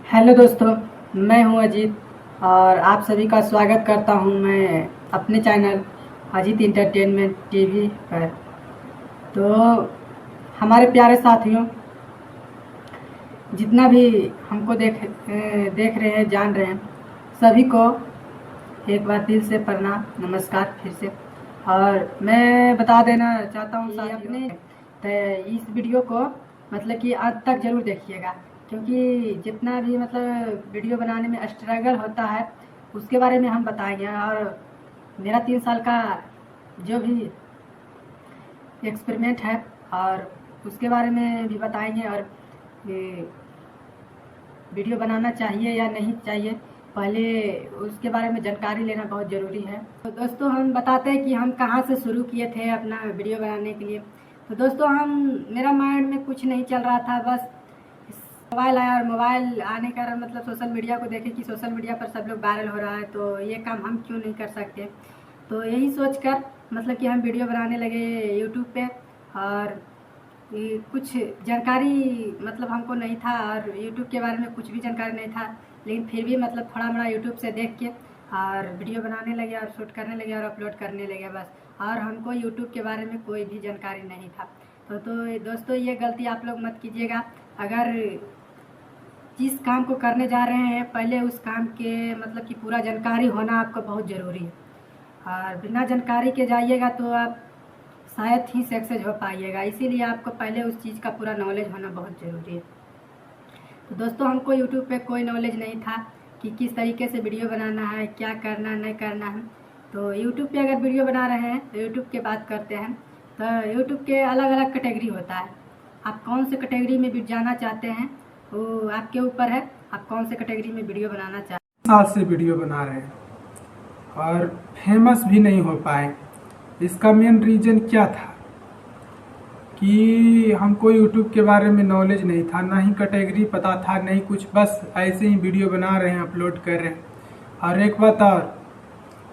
Hello दोस्तों, मैं हूं अजीत और आप सभी का स्वागत करता हूं मैं अपने चैनल अजीत इंटरटेनमेंट टीवी पर। तो हमारे प्यारे साथियों, जितना भी हमको देख रहे हैं, जान रहे हैं, सभी को एक बार दिल से प्रणाम, नमस्कार फिर से। और मैं बता देना चाहता हूँ साथियों, अपने तो इस वीडियो को मतलब कि अंत तक ज़रूर देखिएगा, क्योंकि जितना भी मतलब वीडियो बनाने में स्ट्रगल होता है उसके बारे में हम बताएंगे। और मेरा 3 साल का जो भी एक्सपेरिमेंट है और उसके बारे में भी बताएंगे। और ये वीडियो बनाना चाहिए या नहीं चाहिए, पहले उसके बारे में जानकारी लेना बहुत ज़रूरी है। तो दोस्तों, हम बताते हैं कि हम कहाँ से शुरू किए थे अपना वीडियो बनाने के लिए। तो दोस्तों, मेरा माइंड में कुछ नहीं चल रहा था, बस मोबाइल आया और मोबाइल आने का मतलब सोशल मीडिया को देखे कि सोशल मीडिया पर सब लोग वायरल हो रहा है, तो ये काम हम क्यों नहीं कर सकते। तो यही सोचकर मतलब कि हम वीडियो बनाने लगे यूट्यूब पे। और ये कुछ जानकारी मतलब हमको नहीं था और यूट्यूब के बारे में कुछ भी जानकारी नहीं था, लेकिन फिर भी मतलब थोड़ा मोड़ा यूट्यूब से देख के और वीडियो बनाने लगे और शूट करने लगे और अपलोड करने लगे बस। और हमको यूट्यूब के बारे में कोई भी जानकारी नहीं था। तो दोस्तों, ये गलती आप लोग मत कीजिएगा। अगर जिस काम को करने जा रहे हैं, पहले उस काम के मतलब कि पूरा जानकारी होना आपको बहुत ज़रूरी है। और बिना जानकारी के जाइएगा तो आप शायद ही सक्सेस हो पाइएगा, इसीलिए आपको पहले उस चीज़ का पूरा नॉलेज होना बहुत ज़रूरी है। तो दोस्तों, हमको यूट्यूब पे कोई नॉलेज नहीं था कि किस तरीके से वीडियो बनाना है, क्या करना नहीं करना है। तो यूट्यूब पे अगर वीडियो बना रहे हैं तो यूट्यूब की बात करते हैं, तो यूट्यूब के अलग अलग कैटेगरी होता है। आप कौन से कैटेगरी में जाना चाहते हैं वो आपके ऊपर है, आप कौन से कैटेगरी में वीडियो बनाना चाहते हैं। साल से वीडियो बना रहे हैं और फेमस भी नहीं हो पाए। इसका मेन रीज़न क्या था कि हमको यूट्यूब के बारे में नॉलेज नहीं था, ना ही कैटेगरी पता था, नहीं कुछ, बस ऐसे ही वीडियो बना रहे हैं, अपलोड कर रहे हैं। और एक बात और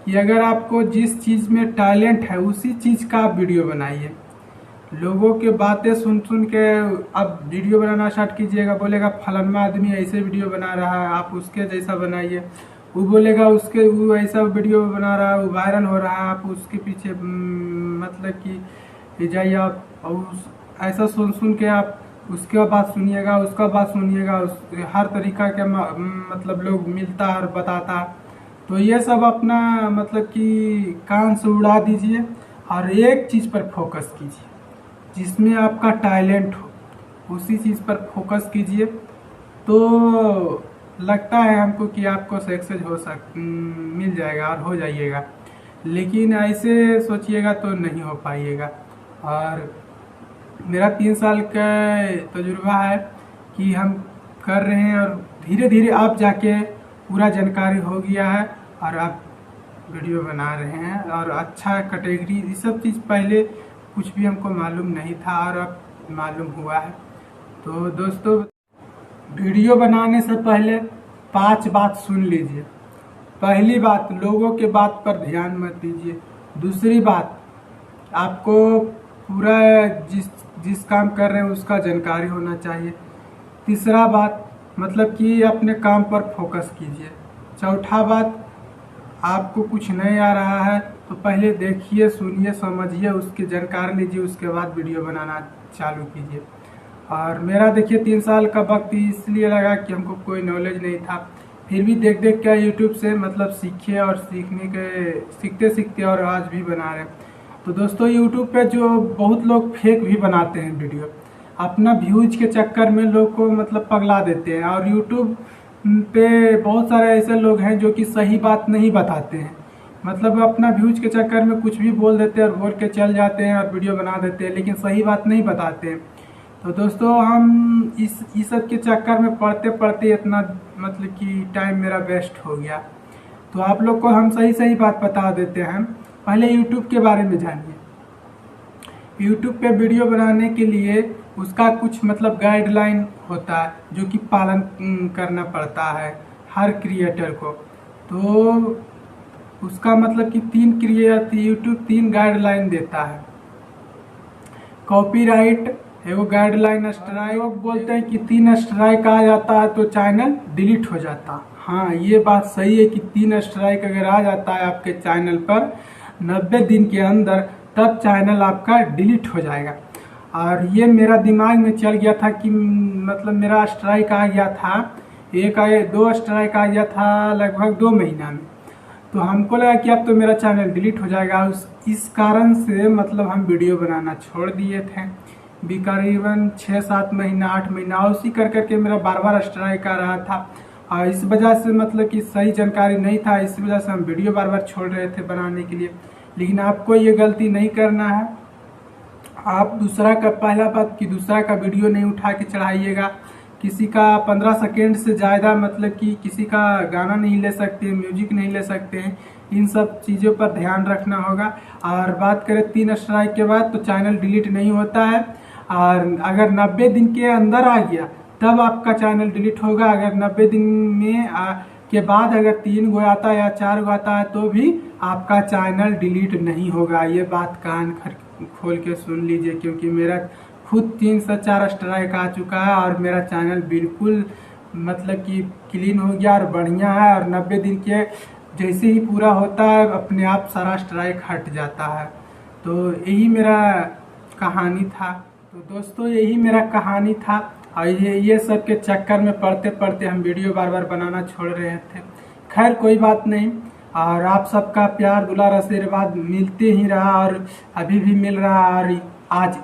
कि अगर आपको जिस चीज़ में टैलेंट है उसी चीज़ का आप वीडियो बनाइए। लोगों के बातें सुन सुन के आप वीडियो बनाना स्टार्ट कीजिएगा, बोलेगा फलाना आदमी ऐसे वीडियो बना रहा है, आप उसके जैसा बनाइए। वो बोलेगा वो ऐसा वीडियो बना रहा है, वो वायरल हो रहा है, आप उसके पीछे मतलब कि जाइए आप। और ऐसा सुन सुन के आप उसका बात सुनिएगा, उसका बात सुनिएगा, हर तरीका के मतलब लोग मिलता है और बताता है। तो ये सब अपना मतलब कि कान से उड़ा दीजिए और एक चीज़ पर फोकस कीजिए, जिसमें आपका टैलेंट हो उसी चीज़ पर फोकस कीजिए। तो लगता है हमको कि आपको सक्सेस मिल जाएगा और हो जाइएगा, लेकिन ऐसे सोचिएगा तो नहीं हो पाइएगा। और मेरा 3 साल का तजुर्बा है कि हम कर रहे हैं और धीरे धीरे आप जाके पूरा जानकारी हो गया है और आप वीडियो बना रहे हैं और अच्छा कैटेगरी, ये सब चीज़ पहले कुछ भी हमको मालूम नहीं था और अब मालूम हुआ है। तो दोस्तों, वीडियो बनाने से पहले 5 बात सुन लीजिए। पहली बात, लोगों के बात पर ध्यान मत दीजिए। दूसरी बात, आपको पूरा जिस जिस काम कर रहे हैं उसका जानकारी होना चाहिए। तीसरा बात, मतलब कि अपने काम पर फोकस कीजिए। चौथा बात, आपको कुछ नहीं आ रहा है तो पहले देखिए, सुनिए, समझिए, उसकी जानकारी लीजिए, उसके बाद वीडियो बनाना चालू कीजिए। और मेरा देखिए 3 साल का वक्त इसलिए लगा कि हमको कोई नॉलेज नहीं था, फिर भी देख देख के यूट्यूब से मतलब सीखे और सीखते सीखते और आज भी बना रहे हैं। तो दोस्तों, यूट्यूब पे जो बहुत लोग फेक भी बनाते हैं वीडियो, अपना व्यूज के चक्कर में लोग को मतलब पगला देते हैं। और यूट्यूब पे बहुत सारे ऐसे लोग हैं जो कि सही बात नहीं बताते हैं, मतलब अपना व्यूज के चक्कर में कुछ भी बोल देते हैं और बोल के चल जाते हैं और वीडियो बना देते हैं, लेकिन सही बात नहीं बताते हैं। तो दोस्तों, हम इस सब के चक्कर में पढ़ते पढ़ते इतना मतलब कि टाइम मेरा वेस्ट हो गया। तो आप लोग को हम सही सही बात बता देते हैं। पहले यूट्यूब के बारे में जानिए। यूट्यूब पे वीडियो बनाने के लिए उसका कुछ मतलब गाइडलाइन होता है जो कि पालन करना पड़ता है हर क्रिएटर को। तो उसका मतलब कि यूट्यूब 3 गाइडलाइन देता है। कॉपीराइट, एगो गाइडलाइन, स्ट्राइक। लोग बोलते हैं कि 3 स्ट्राइक आ जाता है तो चैनल डिलीट हो जाता। हाँ, ये बात सही है कि 3 स्ट्राइक अगर आ जाता है आपके चैनल पर 90 दिन के अंदर, तब चैनल आपका डिलीट हो जाएगा। और ये मेरा दिमाग में चल गया था कि मतलब मेरा स्ट्राइक आ गया था, 2 स्ट्राइक आ गया था लगभग 2 महीना में। तो हमको लगा कि अब तो मेरा चैनल डिलीट हो जाएगा। इस कारण से मतलब हम वीडियो बनाना छोड़ दिए थे। करीबन 6-7 महीना 8 महीना उसी कर करके मेरा बार बार स्ट्राइक आ रहा था। और इस वजह से मतलब कि सही जानकारी नहीं था, इस वजह से हम वीडियो बार बार छोड़ रहे थे बनाने के लिए। लेकिन आपको ये गलती नहीं करना है। आप पहला बात कि दूसरा का वीडियो नहीं उठा के चढ़ाइएगा। किसी का 15 सेकेंड से ज़्यादा मतलब कि किसी का गाना नहीं ले सकते, म्यूजिक नहीं ले सकते हैं। इन सब चीज़ों पर ध्यान रखना होगा। और बात करें 3 स्ट्राइक के बाद तो चैनल डिलीट नहीं होता है। और अगर 90 दिन के अंदर आ गया तब आपका चैनल डिलीट होगा। अगर 90 दिन में के बाद अगर 3 गो आता है या 4 गो आता है तो भी आपका चैनल डिलीट नहीं होगा। ये बात कान खोल के सुन लीजिए, क्योंकि मेरा खुद 3 से 4 स्ट्राइक आ चुका है और मेरा चैनल बिल्कुल मतलब कि क्लीन हो गया और बढ़िया है। और 90 दिन के जैसे ही पूरा होता है अपने आप सारा स्ट्राइक हट जाता है। तो यही मेरा कहानी था। तो दोस्तों यही मेरा कहानी था। और ये सब के चक्कर में पढ़ते पढ़ते हम वीडियो बार बार बनाना छोड़ रहे थे। खैर कोई बात नहीं। और आप सबका प्यार दुलार आशीर्वाद मिलते ही रहा और अभी भी मिल रहा। और आज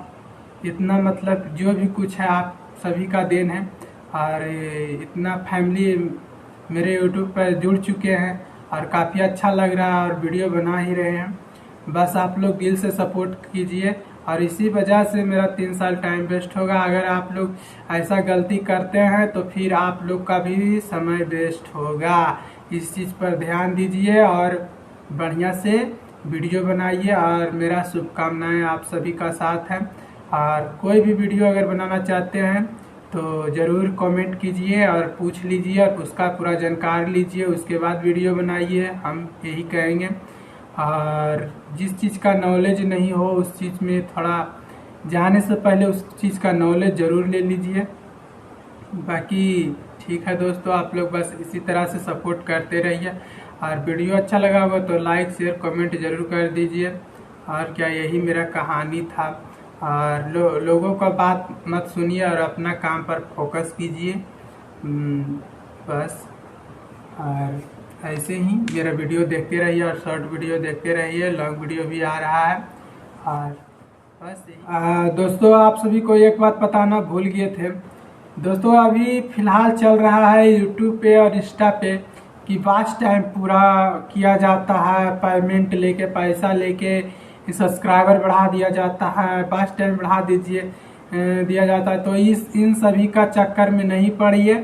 इतना मतलब जो भी कुछ है आप सभी का देन है। और इतना फैमिली मेरे यूट्यूब पर जुड़ चुके हैं और काफ़ी अच्छा लग रहा है और वीडियो बना ही रहे हैं। बस आप लोग दिल से सपोर्ट कीजिए और इसी वजह से मेरा 3 साल टाइम वेस्ट होगा। अगर आप लोग ऐसा गलती करते हैं तो फिर आप लोग का भी समय वेस्ट होगा। इस चीज़ पर ध्यान दीजिए और बढ़िया से वीडियो बनाइए। और मेरा शुभकामनाएं आप सभी का साथ है। और कोई भी वीडियो अगर बनाना चाहते हैं तो ज़रूर कमेंट कीजिए और पूछ लीजिए और उसका पूरा जानकारी लीजिए, उसके बाद वीडियो बनाइए, हम यही कहेंगे। और जिस चीज़ का नॉलेज नहीं हो उस चीज़ में थोड़ा जाने से पहले उस चीज़ का नॉलेज ज़रूर ले लीजिए। बाकी ठीक है दोस्तों, आप लोग बस इसी तरह से सपोर्ट करते रहिए। और वीडियो अच्छा लगा होगा तो लाइक शेयर कमेंट ज़रूर कर दीजिए। और क्या यही मेरा कहानी था। और लोगों का बात मत सुनिए और अपना काम पर फोकस कीजिए बस। और ऐसे ही मेरा वीडियो देखते रहिए और शॉर्ट वीडियो देखते रहिए, लॉन्ग वीडियो भी आ रहा है। और बस दोस्तों आप सभी को एक बात बताना भूल गए थे दोस्तों, अभी फ़िलहाल चल रहा है यूट्यूब पे और इंस्टा पे कि वॉच टाइम पूरा किया जाता है, पेमेंट लेके पैसा लेके सब्सक्राइबर बढ़ा दिया जाता है, वॉच टाइम बढ़ा दिया जाता है। तो इन सभी का चक्कर में नहीं पड़िए।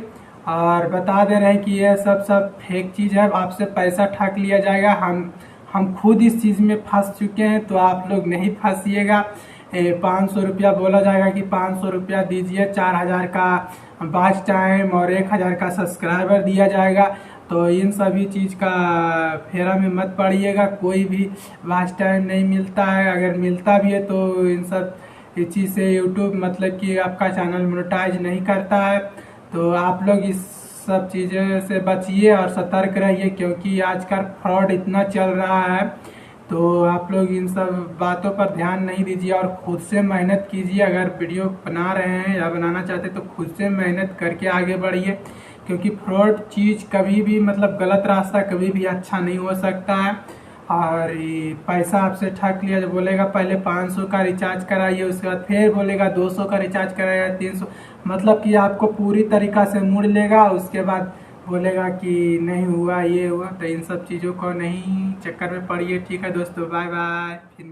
और बता दे रहे हैं कि ये सब फेक चीज़ है, आपसे पैसा ठग लिया जाएगा। हम खुद इस चीज़ में फंस चुके हैं, तो आप लोग नहीं फंसिएगा। 500 रुपया बोला जाएगा कि 500 रुपया दीजिए, 4000 का वॉच टाइम और 1000 का सब्सक्राइबर दिया जाएगा। तो इन सभी चीज़ का फेरा में मत पड़िएगा। कोई भी वॉच टाइम नहीं मिलता है, अगर मिलता भी है तो इन सब चीज़ से यूट्यूब मतलब कि आपका चैनल मोनेटाइज नहीं करता है। तो आप लोग इस सब चीज़ों से बचिए और सतर्क रहिए, क्योंकि आजकल फ्रॉड इतना चल रहा है। तो आप लोग इन सब बातों पर ध्यान नहीं दीजिए और खुद से मेहनत कीजिए। अगर वीडियो बना रहे हैं या बनाना चाहते तो खुद से मेहनत करके आगे बढ़िए, क्योंकि फ्रॉड चीज़ कभी भी मतलब गलत रास्ता कभी भी अच्छा नहीं हो सकता है। और पैसा आपसे ठग लिया, जब बोलेगा पहले 500 का रिचार्ज कराइए, उसके बाद फिर बोलेगा 200 का रिचार्ज कराइए, 300, मतलब कि आपको पूरी तरीक़ा से मुड़ लेगा। उसके बाद बोलेगा कि नहीं हुआ, ये हुआ। तो इन सब चीज़ों को नहीं चक्कर में पड़िए। ठीक है दोस्तों, बाय बाय, फिर